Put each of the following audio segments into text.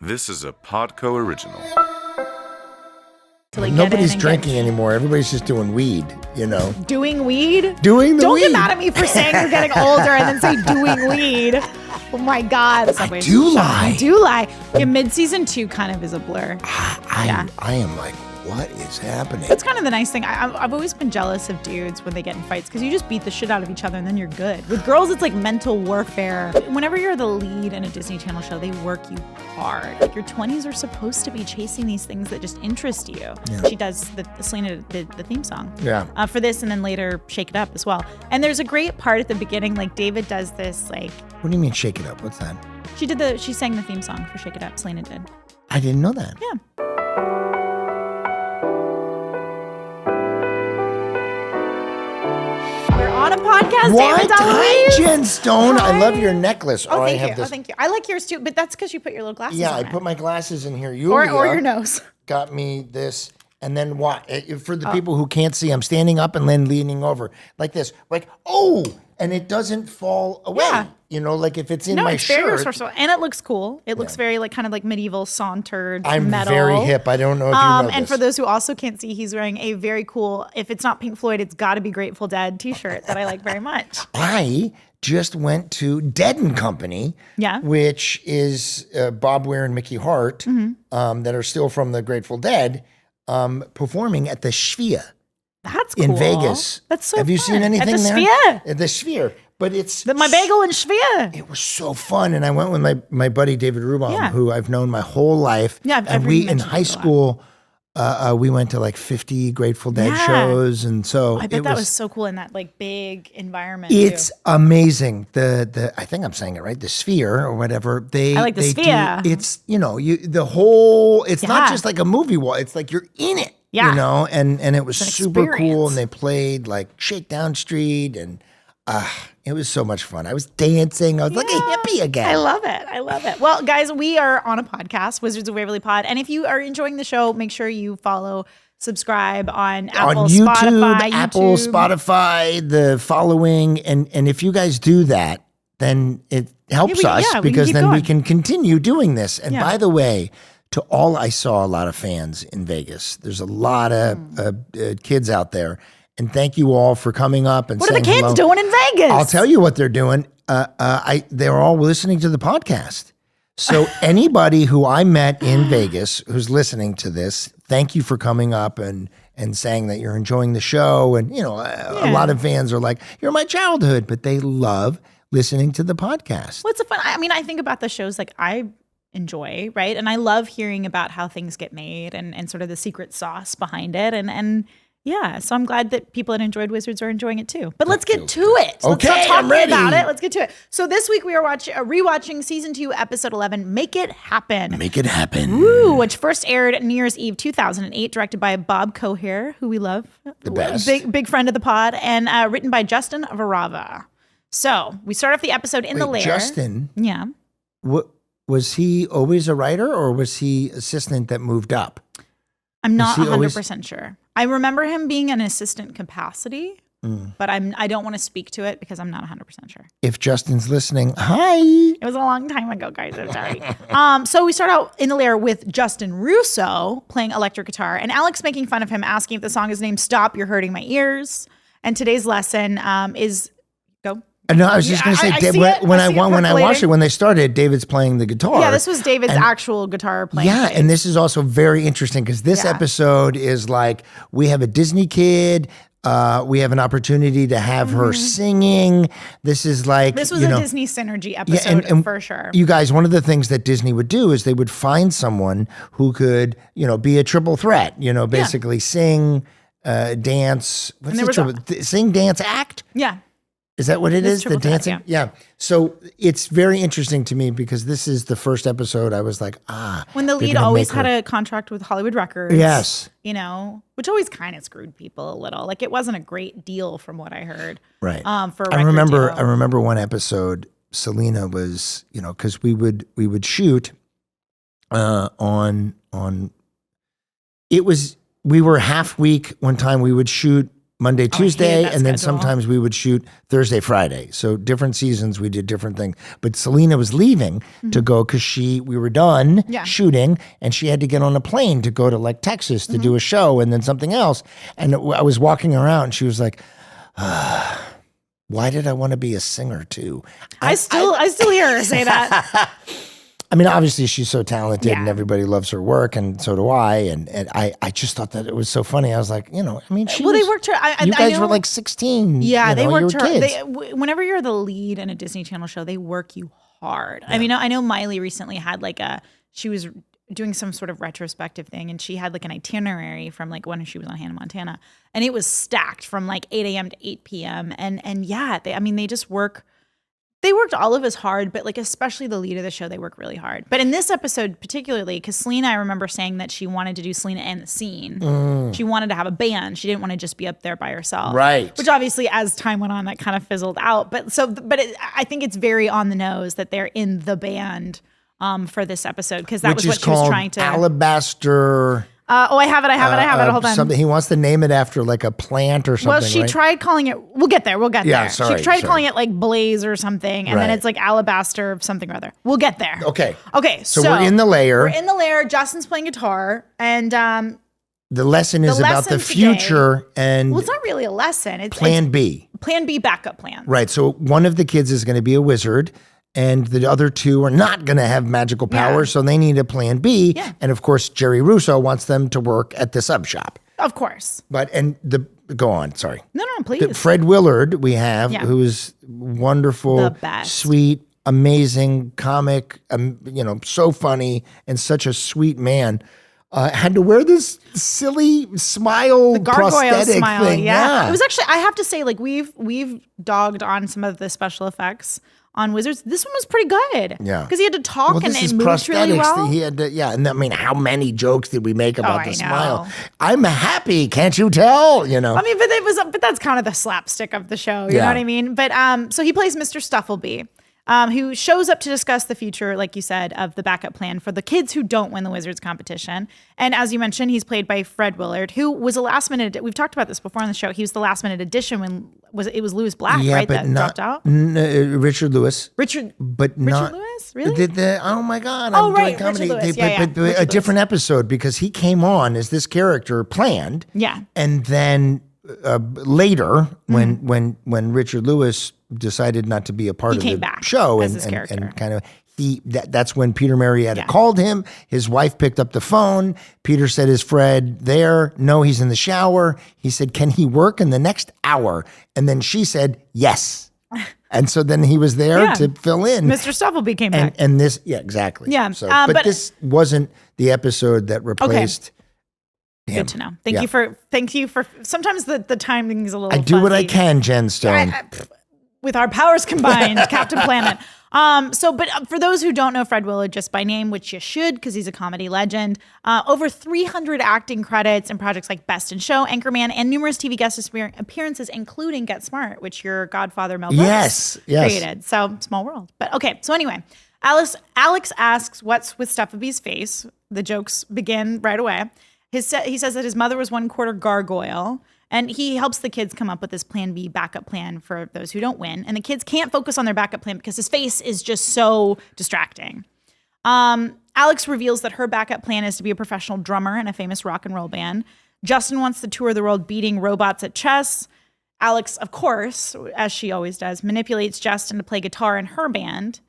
This is a Podco original. To like Nobody's drinking anymore. Everybody's just doing weed, you know. Doing weed? Doing the Don't weed. get mad at me for saying you're getting older and then say doing weed. Oh my God. I do lie. You do lie. Yeah, mid-season 2 kind of is a blur. I am like, what is happening? That's kind of the nice thing. I've always been jealous of dudes when they get in fights because you just beat the shit out of each other and then you're good. With girls, it's like mental warfare. Whenever you're the lead in a Disney Channel show, they work you hard. Like your 20s are supposed to be chasing these things that just interest you. Yeah. She does, Selena did the theme song for this and then later Shake It Up as well. And there's a great part at the beginning, like David does this like. What do you mean Shake It Up? What's that? She sang the theme song for Shake It Up, Selena did. I didn't know that. Yeah. On a podcast, What? David Hi, DeLuise. Jen Stone. Hi. I love your necklace. Oh, I thank have you. this. Oh, thank you. I like yours too, but that's because you put your little glasses Yeah, on I it. put my glasses in here. Or your nose. Got me this. And then what? For the people who can't see, I'm standing up and then leaning over like this. Like, oh, and it doesn't fall away. Yeah. You know, like if it's in No, my it's very shirt. resourceful. And it looks cool. It looks very like kind of like medieval sauntered I'm metal. very hip. I don't know if you know And this. for those who also can't see, he's wearing a very cool, if it's not Pink Floyd, it's got to be Grateful Dead t-shirt that I like very much. I just went to Dead and Company, which is Bob Weir and Mickey Hart, that are still from the Grateful Dead, performing at the Sphere. That's cool. In Vegas. That's so Have you fun. seen anything at the there? Sphere. At the Sphere. But it's My bagel and Sphere. It was so fun, and I went with my buddy David Rubin, who I've known my whole life. Yeah, and we in high school, we went to like 50 Grateful Dead shows, and so I bet that was so cool in that like big environment. It's amazing. The I think I'm saying it right. The Sphere or whatever. I like the Sphere. It's the whole. It's not just like a movie wall. It's like you're in it. Yeah. You know, and it was super experience. cool, and they played like Shakedown Street, and it was so much fun. I was dancing. I was like a hippie again. I love it. Well, guys, we are on a podcast, Wizards of Waverly Pod. And if you are enjoying the show, make sure you follow, subscribe on Apple, on YouTube, Spotify, Apple, Spotify, the following. And if you guys do that, then it helps us we can because keep then we going. can continue doing this. And Yeah. by the way, I saw a lot of fans in Vegas. There's a lot of kids out there. And thank you all for coming up and What are saying the kids hello. doing in Vegas? I'll tell you what they're doing. They're all listening to the podcast. So anybody who I met in Vegas who's listening to this, thank you for coming up and saying that you're enjoying the show. And, a lot of fans are like, you're my childhood, but they love listening to the podcast. What's the fun? I mean, I think about the shows like I enjoy, right? And I love hearing about how things get made and sort of the secret sauce behind it. And yeah, so I'm glad that people that enjoyed Wizards are enjoying it too. But let's get to it. Let's Okay, stop talking I'm ready. about it. Let's get to it. So this week we are rewatching season 2, episode 11, Make It Happen. Make it happen. Woo, which first aired New Year's Eve 2008, directed by Bob Cohair, who we love. The best. Big friend of the pod, and written by Justin Varava. So we start off the episode in the lair. Justin, Yeah. was he always a writer or was he assistant that moved up? I'm not he 100% sure. I remember him being an assistant capacity, but I don't want to speak to it because I'm not 100% sure. If Justin's listening, hi. It was a long time ago, guys. I'm sorry. So we start out in the lair with Justin Russo playing electric guitar and Alex making fun of him, asking if the song is named Stop, You're Hurting My Ears. And today's lesson is go. No, I was just going to say, I see it. when I see it when I watched percolating. it, when they started, David's playing the guitar. Yeah, this was David's actual guitar playing. Yeah, phase. and this is also very interesting because this episode is like, we have a Disney kid. We have an opportunity to have her singing. This is like, This was a Disney Synergy episode and for sure. You guys, one of the things that Disney would do is they would find someone who could, be a triple threat, basically sing, dance. What's there the was triple? Sing, dance, act? Yeah. Is that what it It's is? The triple threat, dancing? Yeah. So it's very interesting to me because this is the first episode I was like, When the they're lead gonna always make had her- a contract with Hollywood Records. Yes. Which always kind of screwed people a little. Like it wasn't a great deal from what I heard. Right. For a I record deal. remember one episode, Selena was, because we would shoot on we were half week one time we would shoot Monday, Tuesday, that and then schedule. sometimes we would shoot Thursday, Friday. So different seasons, we did different things. But Selena was leaving to go because we were done Yeah. shooting, and she had to get on a plane to go to like Texas to do a show and then something else. And I was walking around, and she was like, "Why did I want to be a singer too?" I still hear her say that. I mean, obviously she's so talented and Yeah. everybody loves her work, and so do I. And I just thought that it was so funny. I was like, I mean, they worked her. You guys know, were like 16. Yeah, they you worked were her. kids. Whenever you're the lead in a Disney Channel show, they work you hard. I mean, I know Miley recently had she was doing some sort of retrospective thing, and she had like an itinerary from like when she was on Hannah Montana, and it was stacked from like 8 a.m. to 8 p.m. And yeah, they just work. They worked all of us hard, but like especially the lead of the show, they work really hard. But in this episode particularly, because Selena, I remember saying that she wanted to do Selena and the Scene. She wanted to have a band. She didn't want to just be up there by herself. Right. Which obviously, as time went on, that kind of fizzled out. I think it's very on the nose that they're in the band for this episode, because that Which was is what she was called trying to. Alabaster. I have it. Hold on. Something he wants to name it after like a plant or something. Well, she right? tried calling it. We'll get there. Yeah, there. sorry, She tried sorry. calling it like Blaze or something, and then Right. it's like Alabaster something or other. We'll get there. Okay. Okay. So we're in the layer. We're in the layer. Justin's playing guitar, and The lesson is about the lesson today- future and well, it's not really a lesson. It's Plan B. Plan B backup plan. Right. So one of the kids is going to be a wizard, and the other two are not going to have magical powers, Yeah. so they need a plan B. Yeah. And of course, Jerry Russo wants them to work at the sub shop. Of course. Go on. Sorry. No, please. Fred Willard, we have, Yeah. who is wonderful, The best. sweet, amazing comic, so funny and such a sweet man. Had to wear this silly smile, Gargoyle prosthetic smile, thing. yeah. It was actually, I have to say, like we've dogged on some of the special effects on Wizards. This one was pretty good. Yeah. Because he had to talk Well, and this is it moved really prosthetics. well. He had to, and I mean, how many jokes did we make about I the know. smile? I'm happy, can't you tell? I mean, but that's kind of the slapstick of the show. You Yeah. know what I mean? But so he plays Mr. Stuffleby, who shows up to discuss the future, like you said, of the backup plan for the kids who don't win the Wizards competition. And as you mentioned, he's played by Fred Willard, who was a last minute. We've talked about this before on the show. He was the last minute addition when it was Lewis Black, right? but That not dropped out. Richard Lewis. Richard Not Lewis? Really? Oh my God! Oh, I'm right, doing comedy. Richard Lewis. Yeah, but Richard a different episode because he came on as this character planned. Yeah. and then later when Richard Lewis decided not to be a part of came the back show as and, his and, character. and kind of that's when Peter Marietta Yeah. called him. His wife picked up the phone. Peter said, "Is Fred there?" "No, he's in the shower." He said, "Can he work in the next hour?" And then she said, "Yes." And so then he was there Yeah. to fill in. Mr. Stuffleby came back. And this, yeah, exactly. Yeah, So, but- but this wasn't the episode that replaced him. Good to know. Thank Yeah. you for. Sometimes the timing is a little. I do what I fuzzy. can, Jen Stone. With our powers combined, Captain Planet. But for those who don't know Fred Willard just by name, which you should because he's a comedy legend, over 300 acting credits in projects like Best in Show, Anchorman, and numerous TV guest appearances, including Get Smart, which your godfather Mel Brooks Yes. created. So small world. But okay, so anyway, Alex asks what's with Stuffleby's face. The jokes begin right away. He says that his mother was 1/4 gargoyle. And he helps the kids come up with this plan B backup plan for those who don't win. And the kids can't focus on their backup plan because his face is just so distracting. Alex reveals that her backup plan is to be a professional drummer in a famous rock and roll band. Justin wants to tour the world beating robots at chess. Alex, of course, as she always does, manipulates Justin to play guitar in her band.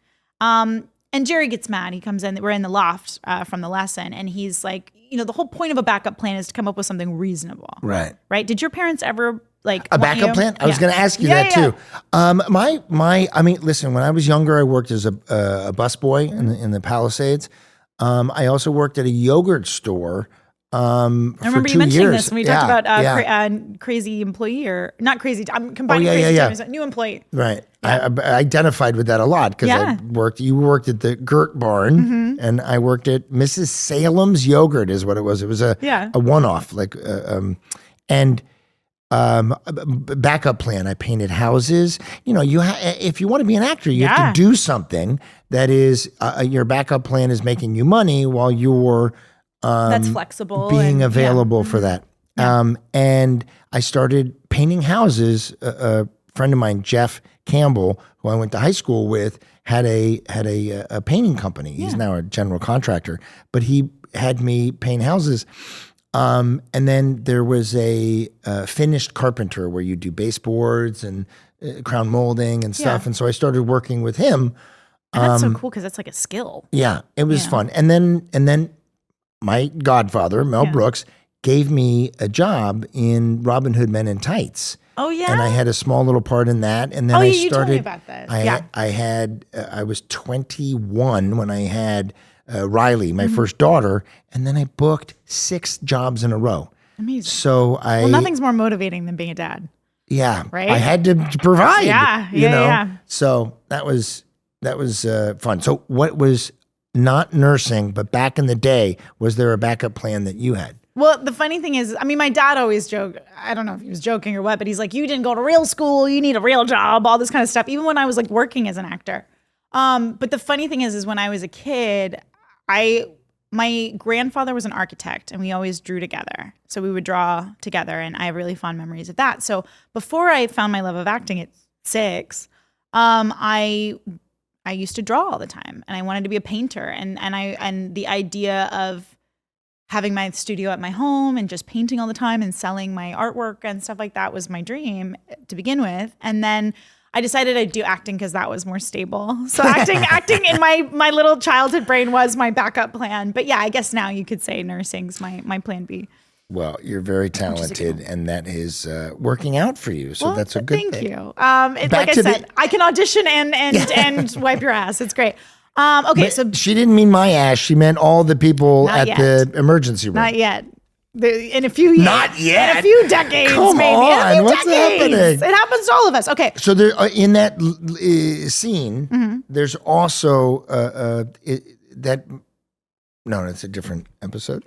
And Jerry gets mad. He comes in. We're in the loft from the lesson. And he's like, the whole point of a backup plan is to come up with something reasonable. Right. Right? Did your parents ever like A want backup you- plan? I was Yeah. going to ask you Yeah, that yeah. too. Listen, when I was younger, I worked as a busboy in the Palisades. I also worked at a yogurt store. I remember you mentioning this when we talked about crazy employee or not crazy. I'm combining crazy terms. New employee. Right. I identified with that a lot because Yeah. you worked at the Gert Barn and I worked at Mrs. Salem's Yogurt is what it was. It was a one-off backup plan. I painted houses. If you want to be an actor, you have to do something that is your backup plan is making you money while you're That's flexible. being and, available for that. And I started painting houses. A friend of mine, Jeff Campbell, who I went to high school with, had a painting company. He's now a general contractor, but he had me paint houses. And then there was a finished carpenter where you do baseboards and crown molding and stuff. And so I started working with him. And that's so cool because that's like a skill. Yeah, it was fun. And then my godfather, Mel Brooks, gave me a job in Robin Hood Men in Tights. Oh yeah. And I had a small little part in that. And then I you started. told me about that. I was 21 when I had Riley, my first daughter, and then I booked 6 jobs in a row. Amazing. So nothing's more motivating than being a dad. Yeah, right. I had to provide. Yeah. So that was fun. So what was not nursing, but back in the day, was there a backup plan that you had? Well, the funny thing is, I mean, my dad always joked, I don't know if he was joking or what, but he's like, you didn't go to real school, you need a real job, all this kind of stuff, even when I was like working as an actor. But the funny thing is when I was a kid, my grandfather was an architect and we always drew together. So we would draw together and I have really fond memories of that. So before I found my love of acting at 6, I used to draw all the time and I wanted to be a painter. And the idea of having my studio at my home and just painting all the time and selling my artwork and stuff like that was my dream to begin with. And then I decided I'd do acting because that was more stable. So acting in my little childhood brain was my backup plan. But yeah, I guess now you could say nursing's my plan B. Well, you're very talented, and that is working out for you. So that's a good thing. Thank you. Like I said, I can audition and wipe your ass. It's great. Okay, but so she didn't mean my ass. She meant all the people at the emergency room. Not yet. In a few years. Not yet. In a few decades, Come maybe. on, In a few what's decades. happening? It happens to all of us. Okay. So there, in that scene, there's also that. No, it's a different episode.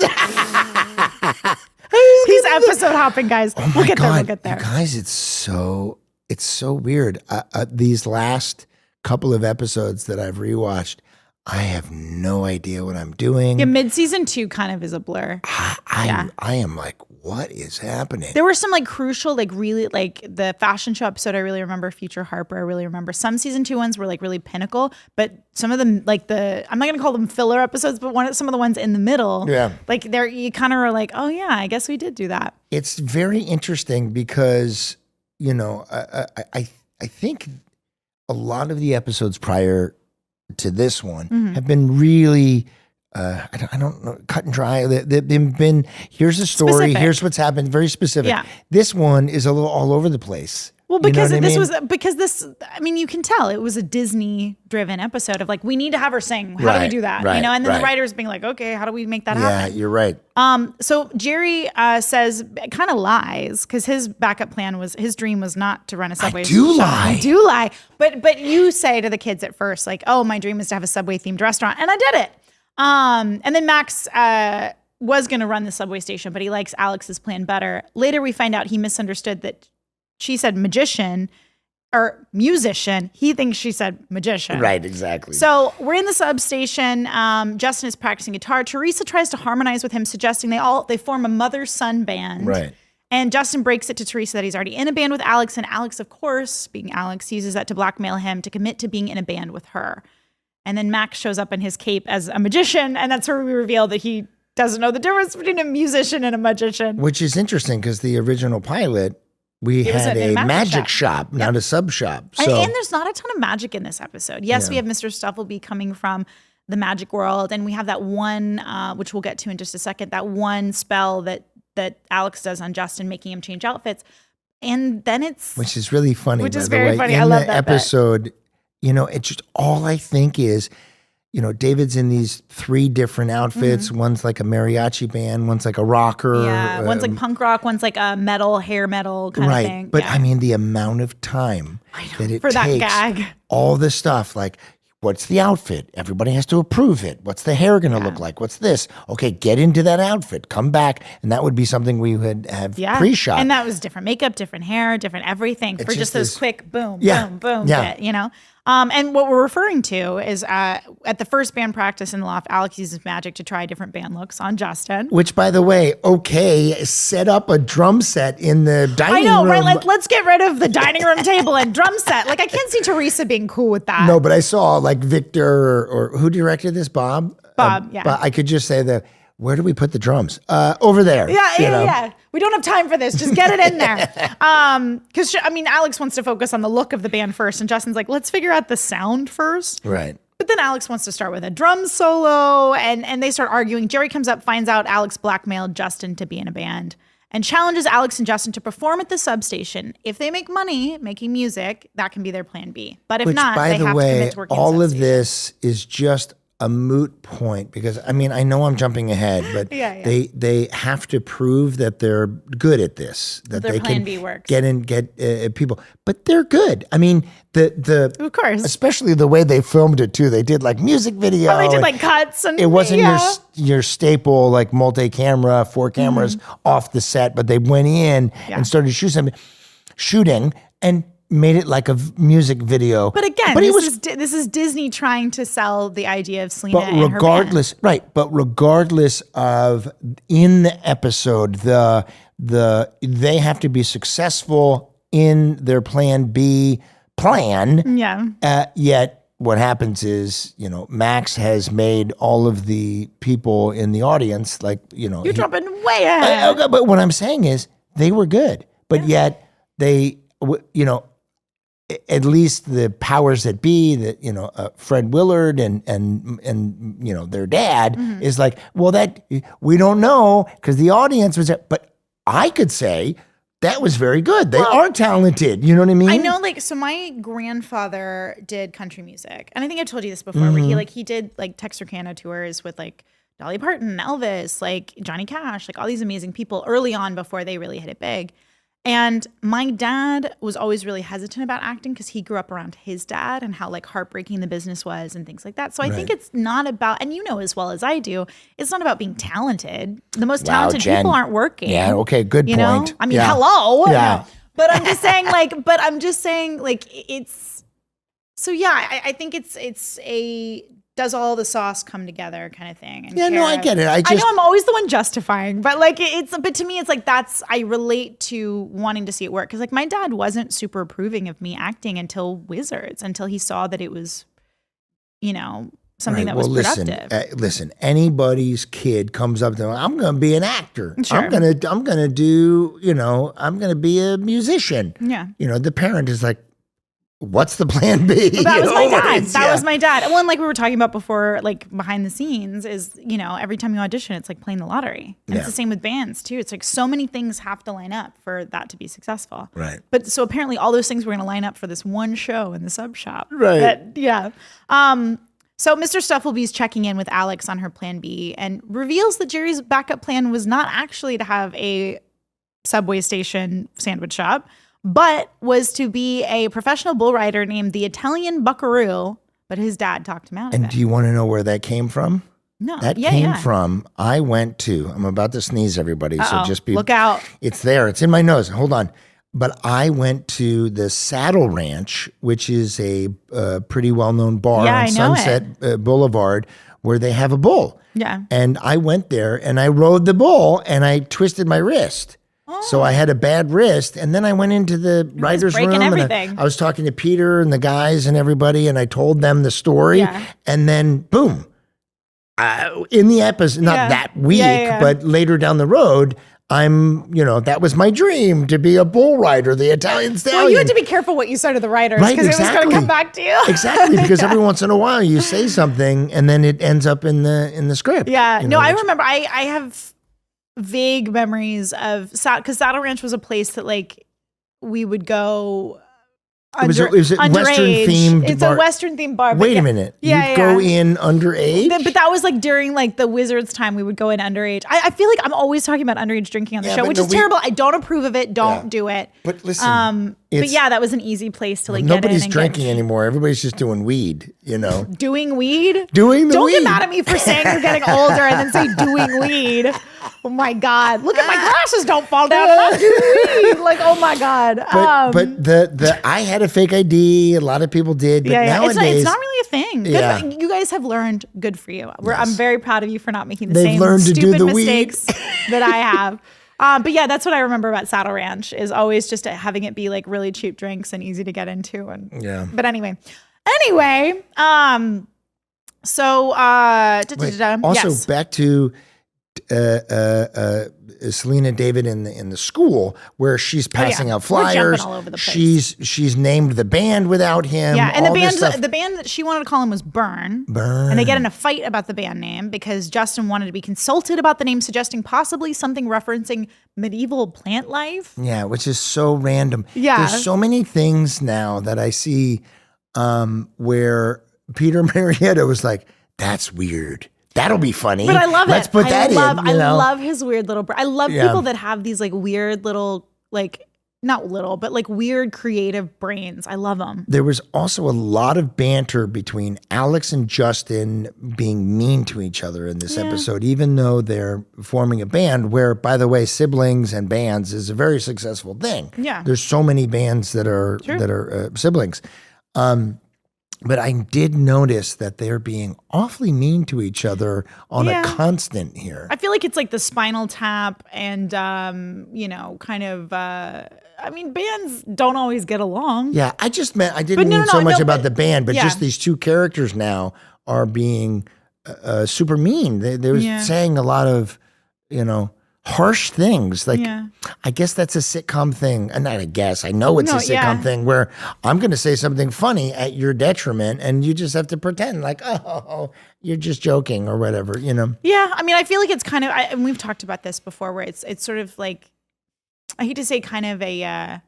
He's episode hopping, guys. Oh We'll get there. You guys, it's so weird. These last couple of episodes that I've rewatched, I have no idea what I'm doing. Yeah, mid-season 2 kind of is a blur. I am like, what is happening? There were some like crucial, like really like the fashion show episode. I really remember Future Harper. I really remember some season 2 ones were like really pinnacle, but some of them like I'm not going to call them filler episodes, but some of the ones in the middle, like you kind of were like, oh yeah, I guess we did do that. It's very interesting because, I think a lot of the episodes prior to this one have been really, I don't know, cut and dry. They've been, here's the story, specific. Here's what's happened, very specific. Yeah. This one is a little all over the place. Well, because you know you can tell it was a Disney-driven episode of like, we need to have her sing. How do we do that? Right, and then the writers being like, okay, how do we make that happen? Yeah, you're right. So Jerry says, kind of lies, because his backup plan was, his dream was not to run a Subway. I do lie. But you say to the kids at first, like, oh, my dream is to have a Subway-themed restaurant, and I did it. And then Max was going to run the Subway station, but he likes Alex's plan better. Later, we find out he misunderstood that she said magician or musician. He thinks she said magician. Right, exactly. So we're in the substation. Justin is practicing guitar. Teresa tries to harmonize with him, suggesting they form a mother-son band. Right. And Justin breaks it to Teresa that he's already in a band with Alex. And Alex, of course, being Alex, uses that to blackmail him to commit to being in a band with her. And then Max shows up in his cape as a magician. And that's where we reveal that he doesn't know the difference between a musician and a magician. Which is interesting because the original pilot, we had a magic shop, not a sub shop. So. And there's not a ton of magic in this episode. Yes, we have Mr. Stuffleby coming from the magic world. And we have that one, which we'll get to in just a second, that one spell that Alex does on Justin, making him change outfits. And then which is really funny. Which is by the very way. funny. In I love the that episode, it's just all I think is, David's in these 3 different outfits. One's like a mariachi band, one's like a rocker. Yeah, one's like punk rock, one's like a hair metal kind of thing. But I mean, the amount of time that it takes, that gag. All this stuff, like, what's the outfit? Everybody has to approve it. What's the hair going to look like? What's this? Okay, get into that outfit. Come back. And that would be something we would have pre-shot. And that was different makeup, different hair, different everything for just those quick boom, boom, boom, yeah. bit, And what we're referring to is at the first band practice in the loft, Alex uses magic to try different band looks on Justin. Which, by the way, set up a drum set in the dining room. I know, right? Let's get rid of the dining room table and drum set. Like, I can't see Teresa being cool with that. No, but I saw like Victor or who directed this? Bob? Yeah. But I could just say where do we put the drums? Over there. Yeah. We don't have time for this. Just get it in there. Because, Alex wants to focus on the look of the band first. And Justin's like, let's figure out the sound first. Right. But then Alex wants to start with a drum solo. And they start arguing. Jerry comes up, finds out Alex blackmailed Justin to be in a band. And challenges Alex and Justin to perform at the substation. If they make money making music, that can be their plan B. But if not, they have to commit to working at the all of substation. this is just a moot point because I know I'm jumping ahead, but they have to prove that they're good at this, that their they plan can B works. get people, but they're good. I mean, the of course, especially the way they filmed it too. They did like music video. Oh, they did like cuts, and it wasn't your staple like multi-camera, 4 cameras off the set, but they went in and started shooting and made it like a music video. But again, this is Disney trying to sell the idea of Selena and her band. Right, but regardless of in the episode, they have to be successful in their plan B plan. Yeah. Yet what happens is, Max has made all of the people in the audience you're jumping way ahead. But what I'm saying is they were good, but yet they, at least the powers that be, that Fred Willard and their dad is like, well, that we don't know because the audience was there. But I could say that was very good. They are talented. You know what I mean? I know, so my grandfather did country music, and I think I've told you this before. Where he did like Texarkana tours with like Dolly Parton, Elvis, like Johnny Cash, like all these amazing people early on before they really hit it big. And my dad was always really hesitant about acting because he grew up around his dad and how like heartbreaking the business was and things like that. So I think it's not about, and as well as I do, it's not about being talented. The most talented people aren't working. Yeah, okay, good point. Hello. Yeah. But I'm just saying it's, so yeah, I think it's a, does all the sauce come together kind of thing. And I get it. I know I'm always the one justifying, but but to me, it's like I relate to wanting to see it work. Cause like my dad wasn't super approving of me acting until Wizards, until he saw that it was, something that was productive. Listen, anybody's kid comes up to them, I'm going to be an actor. Sure. I'm going to do, I'm going to be a musician. Yeah. The parent is like, what's the plan B? Well, that was my dad. That was my dad. And one, like we were talking about before, like behind the scenes is, every time you audition, it's like playing the lottery. And it's the same with bands too. It's like so many things have to line up for that to be successful. Right. But so apparently all those things were going to line up for this one show in the sub shop. Right. So Mr. Stufflebee's checking in with Alex on her plan B and reveals that Jerry's backup plan was not actually to have a subway station sandwich shop, but was to be a professional bull rider named the Italian Buckaroo, but his dad talked him out of it. And do you want to know where that came from? No. That came from, I'm about to sneeze, everybody, so just look out. It's there. It's in my nose. Hold on. But I went to the Saddle Ranch, which is a pretty well-known bar on Sunset Boulevard, where they have a bull. Yeah. And I went there, and I rode the bull, and I twisted my wrist. So I had a bad wrist, and then I went into the writer's room, and I was talking to Peter and the guys and everybody, and I told them the story, and then boom, in the episode, not that week, but later down the road, that was my dream, to be a bull rider, the Italian stallion. Well, you had to be careful what you said to the writers, because it was going to come back to you. Exactly, because every once in a while you say something, and then it ends up in the script. Yeah, I remember, I have vague memories of, because Saddle Ranch was a place that like we would go. It was a Western themed. It's a Western themed bar. Wait a minute. You'd go in underage? But that was like during like the Wizards time. We would go in underage. I feel like I'm always talking about underage drinking on the show, which is terrible. I don't approve of it. Don't do it. But listen. But yeah, that was an easy place to like get in. Nobody's drinking anymore. Everybody's just doing weed, Doing weed? Doing the weed. Don't get mad at me for saying you're getting older and then say doing weed. Oh my God. Look at my glasses don't fall down. Like, oh my God. But the I had a fake ID. A lot of people did. But nowadays, It's not really a thing. Good Yeah. you guys have learned. Good for you. I'm very proud of you for not making the They've same learned to do stupid the weed. mistakes that I have. But yeah, that's what I remember about Saddle Ranch is always just having it be like really cheap drinks and easy to get into. And Yeah. But anyway. So Also, yes. back to Selena David in the school where she's passing out We're jumping flyers. all over the place. She's named the band without him. Yeah, and all this stuff. the band that she wanted to call him was Burn. Burn. And they get in a fight about the band name because Justin wanted to be consulted about the name, suggesting possibly something referencing medieval plant life. Yeah, which is so random. Yeah. There's so many things now that I see where Peter Marietta was like, that's weird. That'll be funny. But I love Let's it. put that in. I love his weird little. I love Yeah. people that have these like weird little, like not little, but like weird creative brains. I love them. There was also a lot of banter between Alex and Justin being mean to each other in this episode, even though they're forming a band where, by the way, siblings and bands is a very successful thing. Yeah. There's so many bands that are siblings. But I did notice that they're being awfully mean to each other on a constant here. I feel like it's like the Spinal Tap and kind of. I mean, bands don't always get along. Yeah, I just meant I didn't no, mean no, so no, much no, about but- the band, but yeah. just these two characters now are being super mean. They're saying a lot of, harsh things. Like, I guess that's a sitcom thing. And not I guess, I know it's a sitcom thing where I'm going to say something funny at your detriment and you just have to pretend like, oh, you're just joking or whatever, Yeah, I mean, I feel like it's kind of, and we've talked about this before, where it's sort of like, I hate to say kind of a,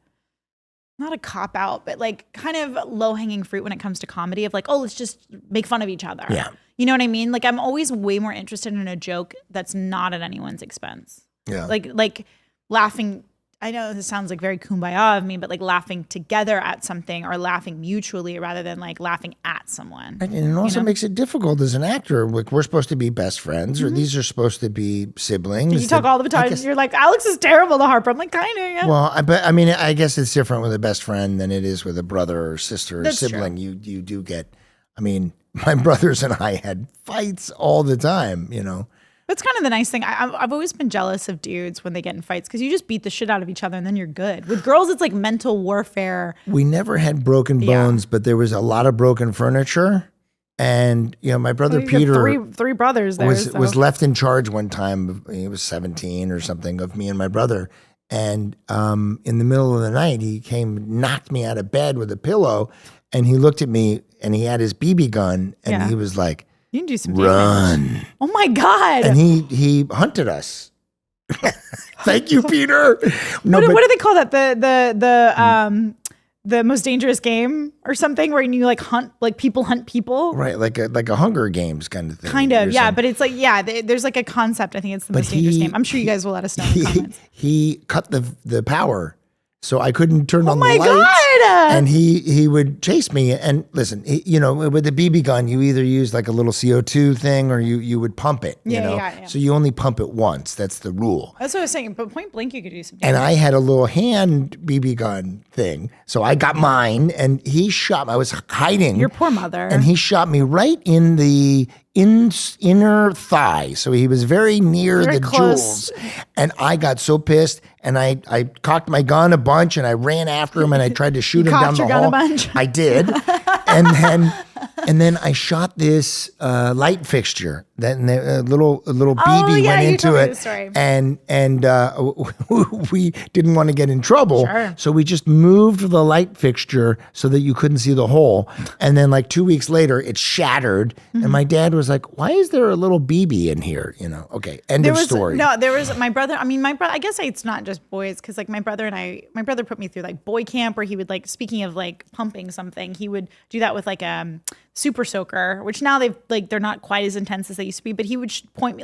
not a cop out, but like kind of low hanging fruit when it comes to comedy of like, oh, let's just make fun of each other. Yeah. You know what I mean? Like I'm always way more interested in a joke that's not at anyone's expense. Yeah. Like laughing. I know this sounds like very kumbaya of me, but like laughing together at something or laughing mutually rather than like laughing at someone. And it also makes it difficult as an actor. Like we're supposed to be best friends, or these are supposed to be siblings. You talk all the time. You're like, Alex is terrible to Harper. I'm like, kind of, yeah. Well, I guess it's different with a best friend than it is with a brother or sister or That's sibling. You do get. I mean, my brothers and I had fights all the time. That's kind of the nice thing. I've always been jealous of dudes when they get in fights because you just beat the shit out of each other and then you're good. With girls, it's like mental warfare. We never had broken bones, but there was a lot of broken furniture. And my brother You got Peter three brothers there. was left in charge one time. He was 17 or something of me and my brother. And in the middle of the night, he came, knocked me out of bed with a pillow, and he looked at me and he had his BB gun, and he was like, you can do some "Run!" damage. Oh my God! And he hunted us. Thank you, Peter. No, what do they call that? The most dangerous game or something where you like hunt, like people hunt people. right, like a Hunger Games kind of thing. Kind of, You're yeah. saying. But it's like, there's like a concept. I think it's the most dangerous game. I'm sure you guys will let us know in the comments. He cut the power, so I couldn't turn on the my lights. God! And he would chase me. And listen, with the BB gun, you either use like a little CO2 thing or you would pump it. Yeah. So you only pump it once. That's the rule. That's what I was saying. But point blank, you could do some And damage. I had a little hand BB gun thing, so I got mine, and he shot. I was hiding. Your poor mother. And he shot me right in the inner thigh. So he was very near Very the close. jewels. And I got so pissed, and I cocked my gun a bunch, and I ran after him, and I tried to shoot him down cocked the your gun a hall. bunch? I did. And then I shot this light fixture. Then a little BB yeah, went you into told me it, the story. and we didn't want to get in trouble, Sure. so we just moved the light fixture so that you couldn't see the hole. And then like 2 weeks later, it shattered, Mm-hmm. and my dad was like, "Why is there a little BB in here?" Okay, end of story. There was my brother. I mean, my brother. I guess it's not just boys because like my brother put me through like boy camp where he would like, speaking of like pumping something, he would do that with like super soaker, which now they're not quite as intense as they used to be, but he would point me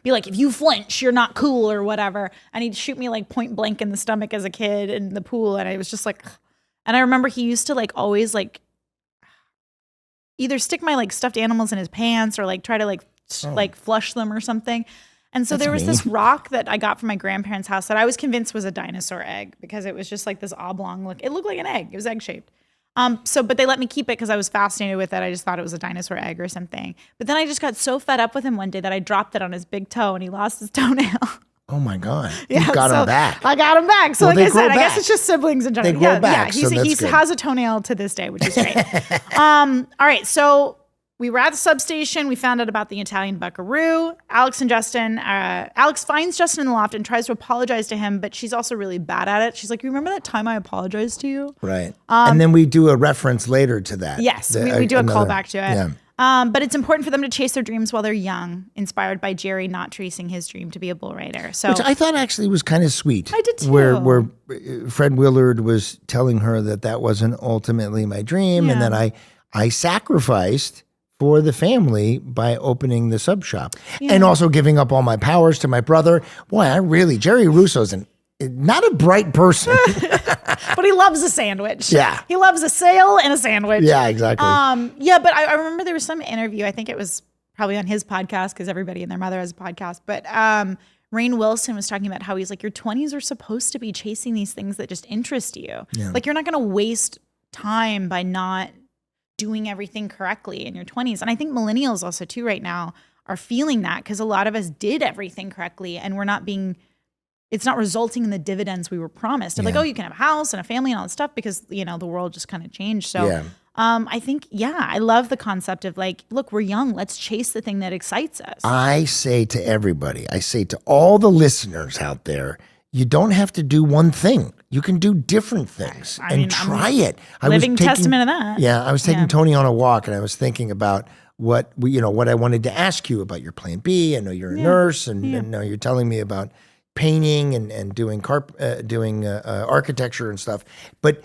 be like, if you flinch, you're not cool or whatever. And he'd shoot me like point blank in the stomach as a kid in the pool. And I was just like, and I remember he used to like always like either stick my like stuffed animals in his pants or like try to like flush them or something. And so That's there was mean. this rock that I got from my grandparents' house that I was convinced was a dinosaur egg because it was just like this oblong look. It looked like an egg. It was egg shaped. But they let me keep it because I was fascinated with it. I just thought it was a dinosaur egg or something. But then I just got so fed up with him one day that I dropped it on his big toe and he lost his toenail. Oh my God. Yeah, You got so him back. I got him back. So Well, like they I said, grow I guess back. it's just siblings in general. They grow yeah, back, yeah. so that's He good. has a toenail to this day, which is great. All right, so we were at the substation. We found out about the Italian buckaroo. Alex finds Justin in the loft and tries to apologize to him, but she's also really bad at it. She's like, remember that time I apologized to you? Right. And then we do a reference later to that. Yes, we do a callback to it. Yeah. But it's important for them to chase their dreams while they're young, inspired by Jerry not tracing his dream to be a bull rider. So Which I thought actually was kind of sweet. I did too. Where Fred Willard was telling her that wasn't ultimately my dream, and Yeah. that I sacrificed for the family by opening the sub shop and also giving up all my powers to my brother. Boy, Jerry Russo's not a bright person. but he loves a sandwich. Yeah. He loves a sail and a sandwich. Yeah, exactly. But I remember there was some interview, I think it was probably on his podcast because everybody and their mother has a podcast, but Rainn Wilson was talking about how he's like, your 20s are supposed to be chasing these things that just interest you. Like you're not going to waste time by not doing everything correctly in your 20s. And I think millennials also too right now are feeling that because a lot of us did everything correctly and it's not resulting in the dividends we were promised. Of like, oh, you can have a house and a family and all that stuff because, the world just kind of changed. So I think, I love the concept of like, look, we're young. Let's chase the thing that excites us. I say to everybody, to all the listeners out there, you don't have to do one thing. You can do different things and try it. Living testament of that. Yeah, I was taking Tony on a walk and I was thinking about what I wanted to ask you about your plan B. I know you're a nurse and now you're telling me about painting and doing architecture and stuff. But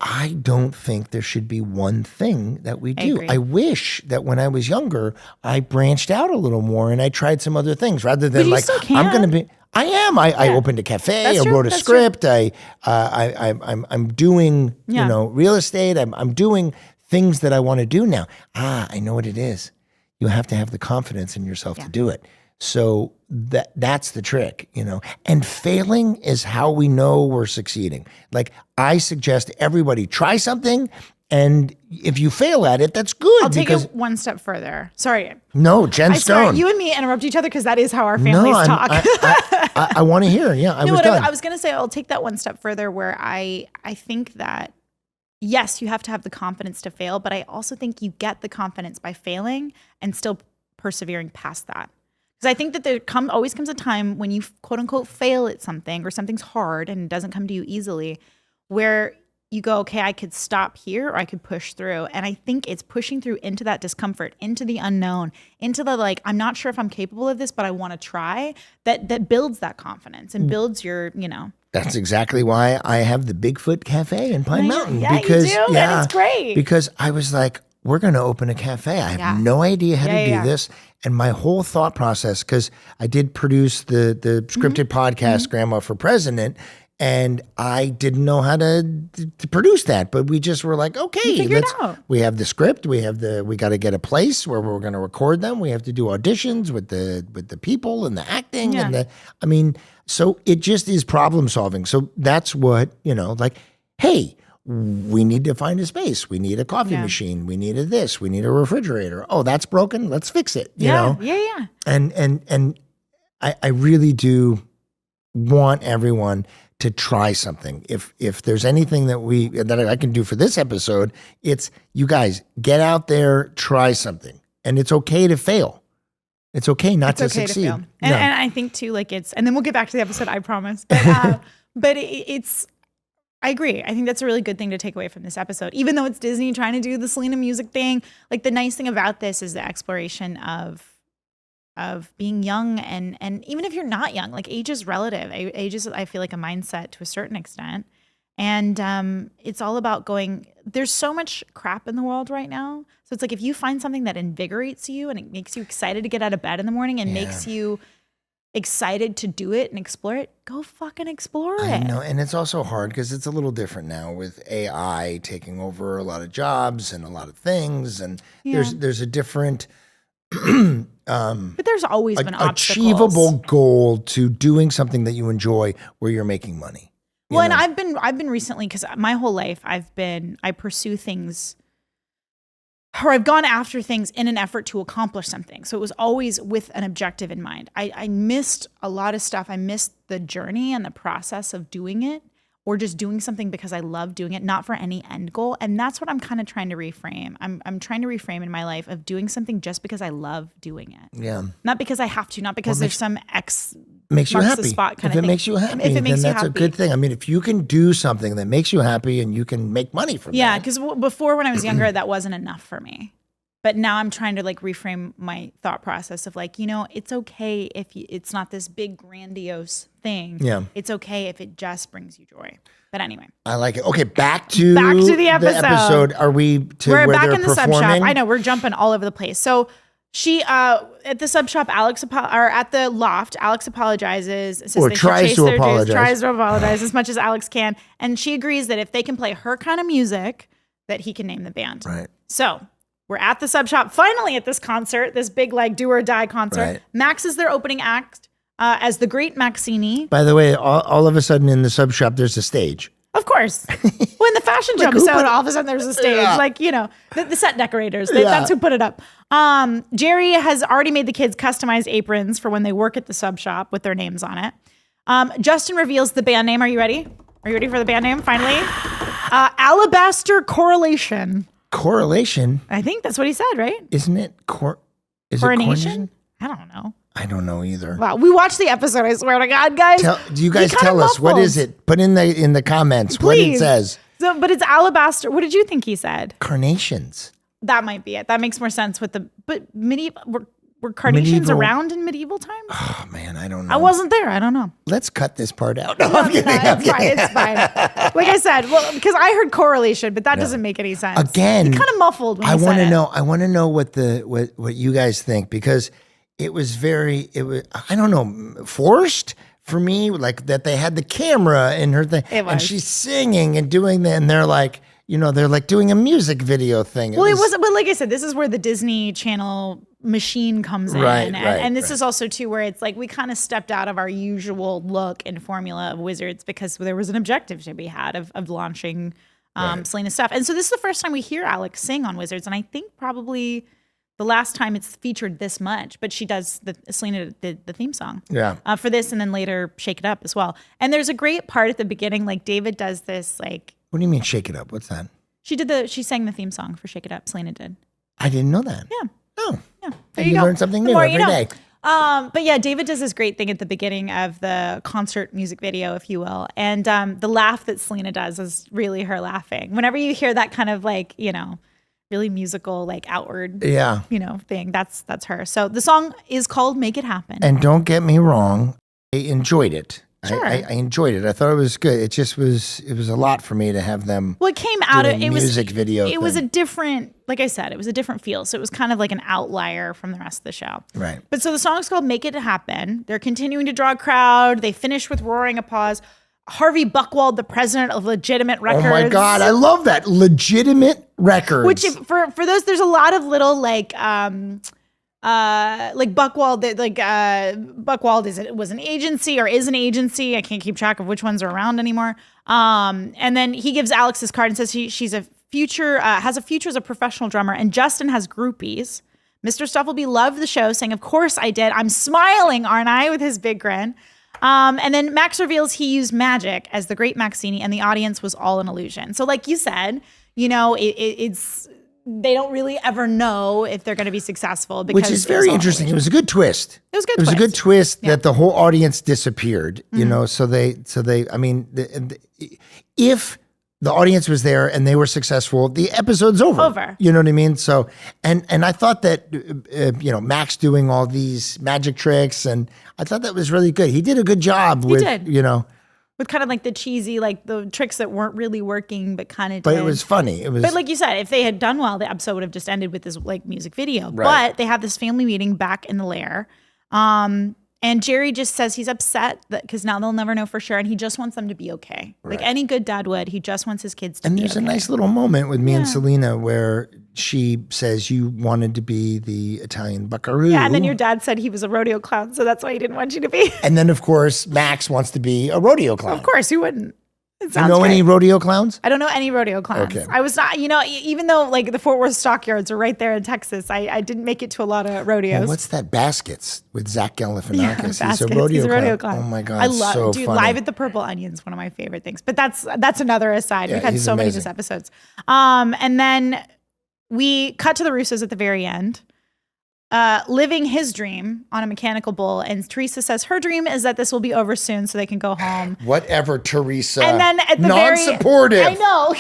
I don't think there should be one thing that we do. I wish that when I was younger, I branched out a little more and I tried some other things rather than you like, still can. I'm going to be. I am. I opened a cafe. That's I true. wrote a That's script. I'm doing real estate. I'm doing things that I want to do now. I know what it is. You have to have the confidence in yourself to do it. So that's the trick, And failing is how we know we're succeeding. Like I suggest everybody try something, and if you fail at it, that's good. I'll take it one step further. Sorry. No, Jen I swear, Stone. you and me interrupt each other because that is how our families talk. I want to hear. Yeah, I was going to say, I'll take that one step further where I think that, yes, you have to have the confidence to fail, but I also think you get the confidence by failing and still persevering past that. Because I think that there always comes a time when you quote unquote fail at something or something's hard and it doesn't come to you easily where you go, okay, I could stop here or I could push through. And I think it's pushing through into that discomfort, into the unknown, into the like, I'm not sure if I'm capable of this, but I want to try, that builds that confidence and builds your, That's exactly why I have the Bigfoot Cafe in Pine Mountain. Yeah, because, you do, and it's great. Because I was like, we're going to open a cafe. I have no idea how to do this. And my whole thought process, because I did produce the scripted podcast, Grandma for President, and I didn't know how to produce that. But we just were like, okay, we have the script. We got to get a place where we're going to record them. We have to do auditions with the people and the acting and so it just is problem solving. So that's what, like, hey, we need to find a space. We need a coffee machine. We need this. We need a refrigerator. Oh, that's broken. Let's fix it. You know? Yeah. And I really do want everyone to try something. If there's anything that I can do for this episode, it's you guys get out there, try something, and it's okay to fail. It's okay not to succeed. To fail. And I think too, like and then we'll get back to the episode, I promise. But it's. I agree. I think that's a really good thing to take away from this episode. Even though it's Disney trying to do the Selena music thing, like the nice thing about this is the exploration of being young and even if you're not young, like age is relative. Age is, I feel like, a mindset to a certain extent. And it's all about there's so much crap in the world right now. So it's like if you find something that invigorates you and it makes you excited to get out of bed in the morning and makes you excited to do it and explore it, go fucking explore it. I know, and it's also hard because it's a little different now with AI taking over a lot of jobs and a lot of things, and there's a different But there's always been obstacles. achievable goal to doing something that you enjoy where you're making money. Well, and I've been recently, because my whole life I pursue things, or I've gone after things in an effort to accomplish something. So it was always with an objective in mind. I missed a lot of stuff. I missed the journey and the process of doing it, or just doing something because I love doing it, not for any end goal. And that's what I'm kind of trying to reframe. I'm trying to reframe in my life of doing something just because I love doing it. Yeah. Not because I have to, not because there's some X makes you marks happy. the spot kind If of it thing. makes you happy, If it makes then you that's a happy. good thing. I mean, if you can do something that makes you happy and you can make money from Yeah, that. because before when I was younger, that wasn't enough for me. But now I'm trying to like reframe my thought process of like, it's okay if it's not this big grandiose thing. Yeah. It's okay if it just brings you joy. But anyway, I like it. Okay, back to the episode. Are we to we're where back they're in the sub performing? shop. I know we're jumping all over the place. So she at the sub shop, or at the loft, Alex apologizes. Says Or they should tries chase to their dreams, apologize. Tries to apologize as much as Alex can, and she agrees that if they can play her kind of music, that he can name the band. Right. So we're at the sub shop, finally at this concert, this big like do or die concert. Right. Max is their opening act as the great Maxini. By the way, all of a sudden in the sub shop, there's a stage. Of course. Well, in the fashion Like, jump who zone, put it- all of a sudden there's a stage. Yeah. Like, the set decorators. Yeah. That's who put it up. Jerry has already made the kids customized aprons for when they work at the sub shop with their names on it. Justin reveals the band name. Are you ready? Are you ready for the band name, finally? Alabaster Correlation. Correlation, I think that's what he said, right? isn't it? Is it Coronation? I don't know. I don't know either. Wow. We watched the episode, I swear to God, guys. Do you guys He kinda tell us what muffled. is it? Put in the comments what it Please. says. So, but it's alabaster. What did you think he said? Carnations. That might be it. That makes more sense with but medieval, were carnations Medieval. around in medieval times? Oh man, I don't know. I wasn't there. I don't know. Let's cut this part out. No, I'm kidding. I'm It's fine. kidding. It's fine. Like I said, well, because I heard correlation, but that doesn't make any sense. Again, It kind of muffled when I you said want to it. know. I want to know what you guys think, because it was I don't know, forced for me, like that they had the camera in her thing It and was. she's singing and doing that, and they're like doing a music video thing. Well, it wasn't, but like I said, this is where the Disney Channel machine comes in. Right, And this right. is also too where it's like we kind of stepped out of our usual look and formula of Wizards because there was an objective to be had of launching Selena stuff. And so this is the first time we hear Alex sing on Wizards, and I think probably the last time it's featured this much, but she does Selena did the theme song for this, and then later Shake It Up as well. And there's a great part at the beginning, like David does this, like What do you mean shake it up? What's that? she sang the theme song for Shake It Up. Selena did. I didn't know that. Yeah. Oh, Yeah. There you you go. learn something The new more every you know. day. But yeah, David does this great thing at the beginning of the concert music video, if you will. And the laugh that Selena does is really her laughing. Whenever you hear that kind of like, really musical, like outward, Yeah. thing, that's her. So the song is called Make It Happen. And don't get me wrong, I enjoyed it. Sure. I enjoyed it. I thought it was good. It was a lot for me to have them. Well, it came out of do a it was music video It was a thing. different, like I said, it was a different feel. So it was kind of like an outlier from the rest of the show. Right. But so the song's called Make It Happen. They're continuing to draw a crowd. They finish with roaring applause. Harvey Buchwald, the president of Legitimate Records. Oh my God, I love that. Legitimate Records. Which for those, there's a lot of little like Buchwald, Buchwald was an agency or is an agency. I can't keep track of which ones are around anymore. And then he gives Alex his card and says she's a future, has a future as a professional drummer, and Justin has groupies. Mr. Stuffleby loved the show, saying, "Of course I did. I'm smiling, aren't I?" with his big grin. And then Max reveals he used magic as the great Maxini, and the audience was all an illusion. So like you said, it's they don't really ever know if they're going to be successful, because Which is very interesting. It was a good twist. It was a good It was a good twist. twist that the whole audience disappeared. So they. I mean, if the audience was there and they were successful, the episode's over. Over. You know what I mean? So, and I thought that Max doing all these magic tricks, and I thought that was really good. He did a good job with did. With kind of like the cheesy, like the tricks that weren't really working, but kind of But did. it was funny. It was. But like you said, if they had done well, the episode would have just ended with this like music video. Right. But they have this family meeting back in the lair. And Jerry just says he's upset because now they'll never know for sure. And he just wants them to be okay. Like any good dad would, he just wants his kids to And be there's okay. a nice little moment with me and Selena where she says you wanted to be the Italian buckaroo. Yeah, and then your dad said he was a rodeo clown, so that's why he didn't want you to be. And then, of course, Max wants to be a rodeo clown. Of course, who wouldn't? It You sounds know great. any rodeo clowns? I don't know any rodeo clowns. Okay. I was not, even though like the Fort Worth Stockyards are right there in Texas, I didn't make it to a lot of rodeos. Well, what's that? Baskets with Zach Galifianakis. He's Baskets. a rodeo, He's a rodeo clown. Oh my God, I love so dude. funny. Live at the Purple Onion's one of my favorite things. But that's another aside. Yeah, We've had he's so many amazing. just episodes. And then we cut to the Russos at the very end. Living his dream on a mechanical bull, and Teresa says her dream is that this will be over soon so they can go home. Whatever, Teresa. And then at the non-supportive. I know.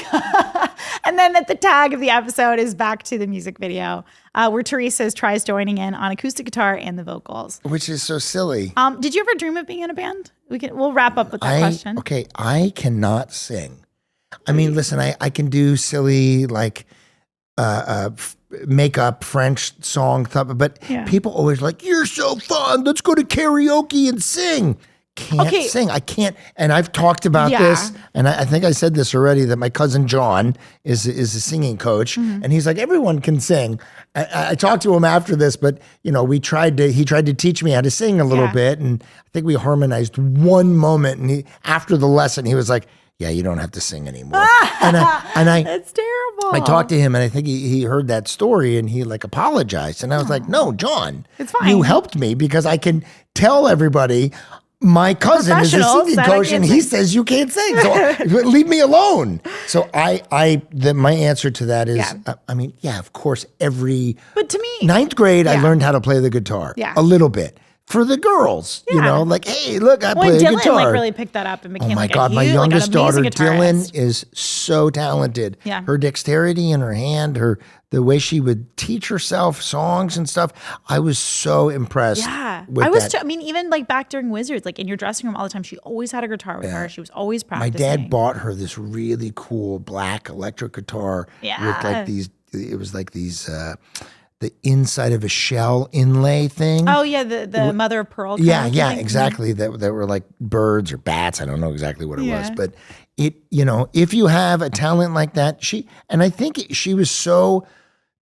And then at the tag of the episode is back to the music video, where Teresa tries joining in on acoustic guitar and the vocals. Which is so silly. Did you ever dream of being in a band? We'll wrap up with that question. Okay, I cannot sing. I mean, listen, I can do silly like make up French song stuff, but Yeah. people always like, you're so fun. Let's go to karaoke and sing. Can't sing. I can't. And I've talked about Yeah. this, and I think I said this already, that my cousin John is a singing coach, Mm-hmm. and he's like, everyone can sing. I talked to him after this, but he tried to teach me how to sing a little Yeah. bit, and I think we harmonized one moment, and after the lesson, he was like, yeah, you don't have to sing anymore. and I It's terrible. I talked to him, and I think he heard that story, and he like apologized. And I was like, no, John, It's fine. you helped me because I can tell everybody my cousin is a Professionals singing that I coach, can't and he sing. says you can't sing. So leave me alone. So my answer to that is, Yeah. I mean, yeah, of course, every But to me, ninth grade, I Yeah. learned how to play the guitar. Yeah. A little bit. For the girls, Yeah. like, hey, look, I well, play Dylan guitar. like really picked that up and became Oh my like God, a my huge, like, an youngest daughter, amazing Dylan, guitarist. is so talented. Yeah. Her dexterity in her hand, the way she would teach herself songs and stuff. I was so impressed. Yeah, with I was. that. Too, I mean, even like back during Wizards, like in your dressing room all the time, she always had a guitar with her. She was always My practicing. dad bought her this really cool black electric guitar with Yeah. like these. It was like these. The inside of a shell inlay thing. Oh yeah, the mother of pearl. kind Yeah, of yeah, thing. exactly. That were like birds or bats. I don't know exactly what it was, Yeah. but if you have a talent like that, I think she was so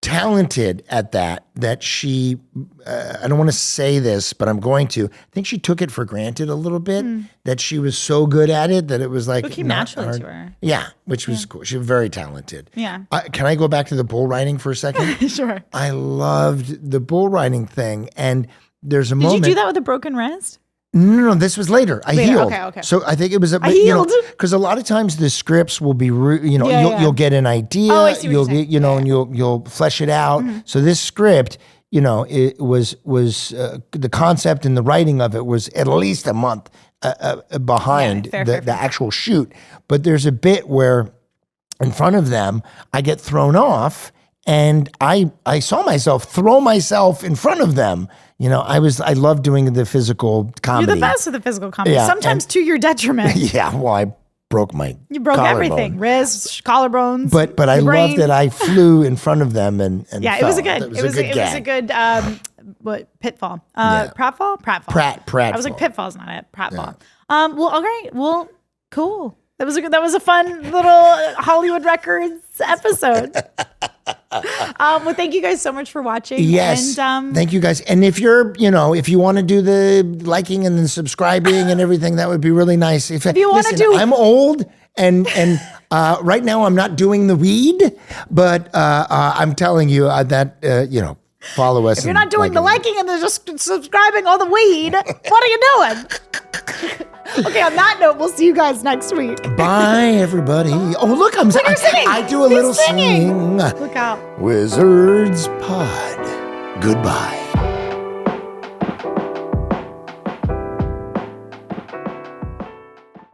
talented at that she, I don't want to say this, but I'm going to. I think she took it for granted a little bit that she was so good at it that it was like It came not naturally hard. to her. Yeah, which was cool. She was very talented. Yeah. Can I go back to the bull riding for a second? Sure. I loved the bull riding thing, and there's a Did moment. you do that with a broken wrist? No, this was later. I Later, healed. okay. So I think it was I healed? because a lot of times the scripts will be, Yeah. you'll get an idea, Oh, I see what you'll you're get, saying. and you'll flesh it out. So this script, it was the concept and the writing of it was at least a month behind fair. the actual shoot. But there's a bit where in front of them, I get thrown off. And I saw myself throw myself in front of them. I love doing the physical comedy. You're the best with the physical comedy. Yeah, Sometimes to your detriment. Yeah, well, I broke my You broke collarbone. everything: wrist, collarbones. But I your brain. love that I flew in front of them and Yeah, it fell. was a good. It was a good gag. What pitfall? Yeah. Pratfall. Pratfall. I was like pitfall's not it. Pratfall. Well, all right. Well, cool. That was a fun little Hollywood Records episode. Well, thank you guys so much for watching. Yes. And thank you guys. And if if you want to do the liking and the subscribing and everything, that would be really nice. If you wanna listen, do- I'm old and right now I'm not doing the weed, but I'm telling you that follow us. you're not doing the liking and the just subscribing all the weed. What are you doing? Okay, on that note, we'll see you guys next week. Bye, everybody. Oh, look, you're singing. I do a He's little singing. sing. Look out. Wizards Pod. Goodbye.